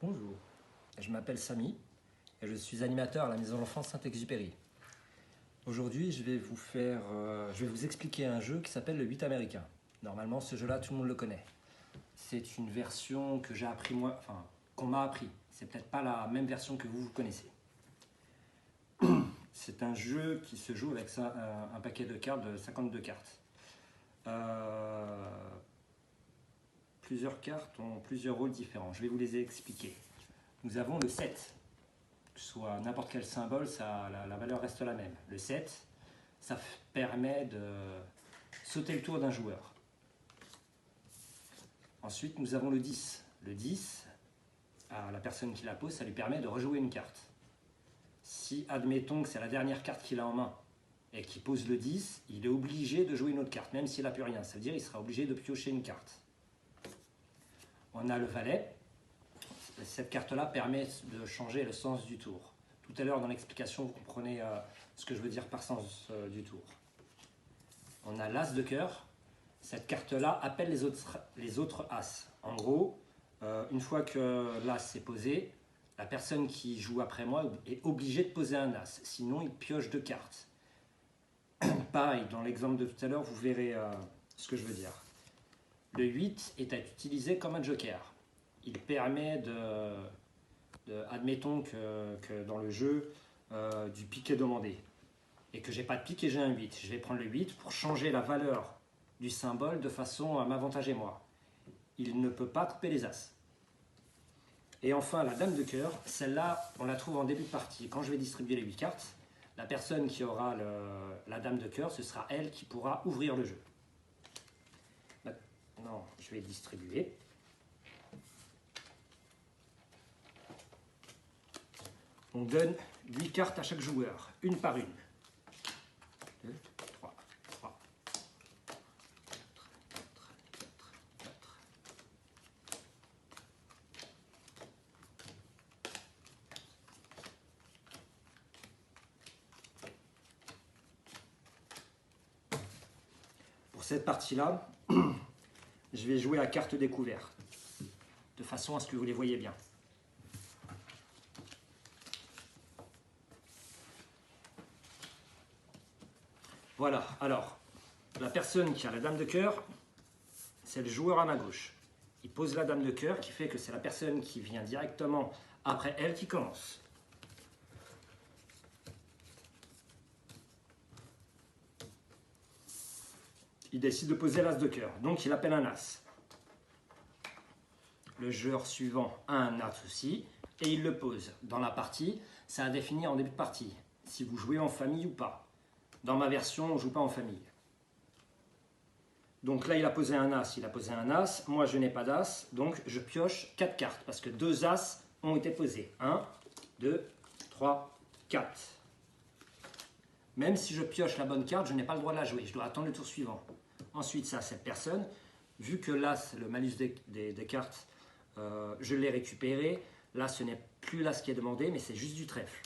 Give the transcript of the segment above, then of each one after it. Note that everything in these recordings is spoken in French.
Bonjour, je m'appelle Samy et je suis animateur à la Maison de l'Enfance Saint-Exupéry. Aujourd'hui, je vais vous expliquer un jeu qui s'appelle le 8 américain. Normalement, ce jeu-là, tout le monde le connaît. C'est une version que j'ai appris moi, enfin, qu'on m'a appris. C'est peut-être pas la même version que vous connaissez. C'est un jeu qui se joue avec un paquet de cartes de 52 cartes. Plusieurs cartes ont plusieurs rôles différents. Je vais vous les expliquer. Nous avons le 7. Que ce soit n'importe quel symbole, la valeur reste la même. Le 7, ça permet de sauter le tour d'un joueur. Ensuite, nous avons le 10. Le 10, à la personne qui la pose, ça lui permet de rejouer une carte. Si, admettons que c'est la dernière carte qu'il a en main et qu'il pose le 10, il est obligé de jouer une autre carte, même s'il n'a plus rien. Ça veut dire qu'il sera obligé de piocher une carte. On a le valet. Cette carte-là permet de changer le sens du tour. Tout à l'heure, dans l'explication, vous comprenez ce que je veux dire par sens du tour. On a l'as de cœur. Cette carte-là appelle les autres as. En gros, une fois que l'as est posé, la personne qui joue après moi est obligée de poser un as. Sinon, il pioche deux cartes. Pareil, dans l'exemple de tout à l'heure, vous verrez ce que je veux dire. Le 8 est à utiliser comme un joker. Il permet admettons que dans le jeu, du pique est demandé et que j'ai pas de pique et j'ai un 8. Je vais prendre le 8 pour changer la valeur du symbole de façon à m'avantager moi. Il ne peut pas couper les as. Et enfin, la dame de cœur, celle-là, on la trouve en début de partie. Quand je vais distribuer les 8 cartes, la personne qui aura la dame de cœur, ce sera elle qui pourra ouvrir le jeu. Maintenant, je vais distribuer. On donne 8 cartes à chaque joueur, une par une. 2, 3, 3, 4, 4. Pour cette partie-là, je vais jouer à carte découverte, de façon à ce que vous les voyez bien. Voilà, alors, la personne qui a la dame de cœur, c'est le joueur à ma gauche. Il pose la dame de cœur, qui fait que c'est la personne qui vient directement après elle qui commence. Il décide de poser l'as de cœur, donc il appelle un as. Le joueur suivant a un as aussi, et il le pose. Dans la partie, ça a défini en début de partie, si vous jouez en famille ou pas. Dans ma version, on ne joue pas en famille. Donc là, il a posé un as, Moi, je n'ai pas d'as, donc je pioche 4 cartes, parce que 2 as ont été posés. 1, 2, 3, 4. Même si je pioche la bonne carte, je n'ai pas le droit de la jouer. Je dois attendre le tour suivant. Ensuite, ça, cette personne, vu que l'as, le malus des cartes, je l'ai récupéré, là, ce n'est plus l'as qui est demandé, mais c'est juste du trèfle.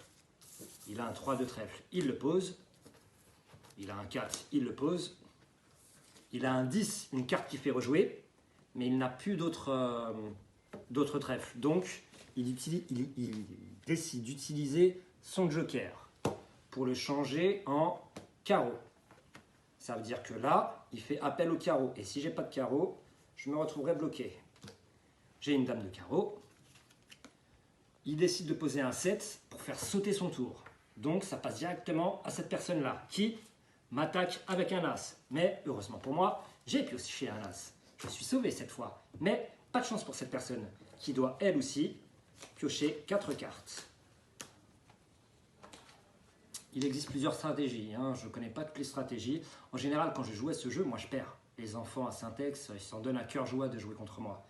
Il a un 3 de trèfle, il le pose. Il a un 4, il le pose. Il a un 10, une carte qui fait rejouer, mais il n'a plus d'autres trèfles. Donc, il décide d'utiliser son joker pour le changer en carreau. Ça veut dire que là, il fait appel au carreau. Et si je n'ai pas de carreau, je me retrouverai bloqué. J'ai une dame de carreau. Il décide de poser un 7 pour faire sauter son tour. Donc, ça passe directement à cette personne-là qui m'attaque avec un as. Mais heureusement pour moi, j'ai pioché un as. Je suis sauvé cette fois. Mais pas de chance pour cette personne qui doit elle aussi piocher 4 cartes. Il existe plusieurs stratégies. Je ne connais pas toutes les stratégies. En général, quand je joue à ce jeu, moi je perds. Les enfants à Saint-Ex, ils s'en donnent à cœur joie de jouer contre moi.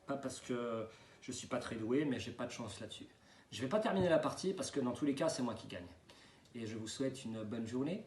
Pas parce que je ne suis pas très doué, mais j'ai pas de chance là-dessus. Je ne vais pas terminer la partie parce que dans tous les cas, c'est moi qui gagne. Et je vous souhaite une bonne journée.